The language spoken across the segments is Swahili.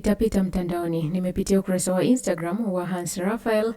Pita mtandaoni, nimepitia ukurasa wa Instagram wa Hans Raphael.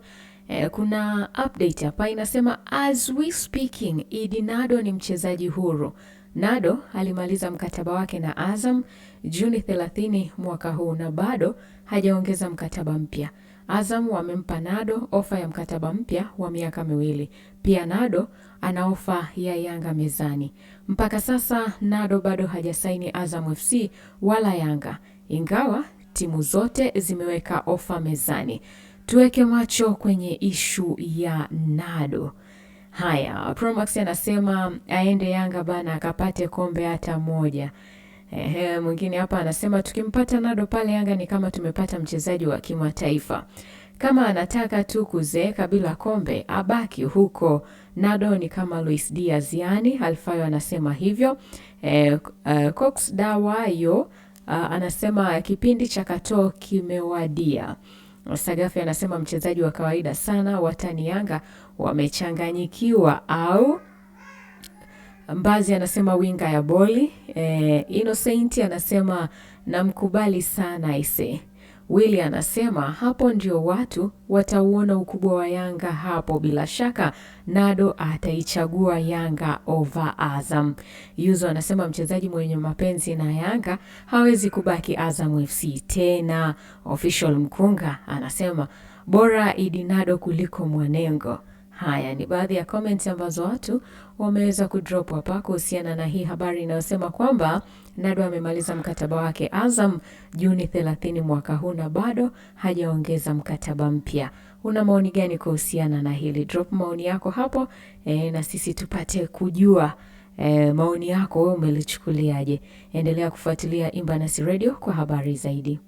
Kuna update hapa inasema as we speaking, Idi Nado ni mchezaji huru. Nado alimaliza mkataba wake na Azam Juni 30 mwaka huu na bado hajaongeza mkataba mpya. Azam wamempa Nado ofa ya mkataba mpya wa miaka 2. Pia Nado ana ofa ya Yanga mezani. Mpaka sasa Nado bado hajasaini Azam FC wala Yanga, ingawa timu zote zimeweka ofa mezani. Tuweke macho kwenye ishu ya Nado. Haya, Promax anasema aende Yanga bana akapate kombe hata moja. Mwingine hapa anasema tukimpata Nado pale Yanga ni kama tumepata mchezaji wa kimataifa. Kama anataka tu kuzeeka bila kombe, abaki huko. Nado ni kama Luis Diaz, yani Alfayo anasema hivyo. Cox Dawayo anasema kipindi cha Katoo kimewadia. Sagafi anasema mchezaji wa kawaida sana, watani Yanga wamechanganyikiwa au. Mbazi anasema winga ya boli. Innocent anasema namkubali sana ise. Willy anasema hapo ndio watu watauona ukubwa wa Yanga hapo, bila shaka Nado ataichagua Yanga over Azam. Yuzo anasema mchezaji mwenye mapenzi na Yanga hawezi kubaki Azam FC tena. Official Mkunga anasema bora Idi Nado kuliko Mwanengo. Haya ni baadhi ya comments ambazo watu wameweza kudrop hapa kuhusiana na hii habari inayosema kwamba Nado amemaliza mkataba wake Azam Juni 30 mwaka huu na bado hajaongeza mkataba mpya. Una maoni gani kuhusiana na hili? Drop maoni yako hapo na sisi tupate kujua maoni yako, wewe umelichukuliaje? Endelea kufuatilia Imba Nasi Radio kwa habari zaidi.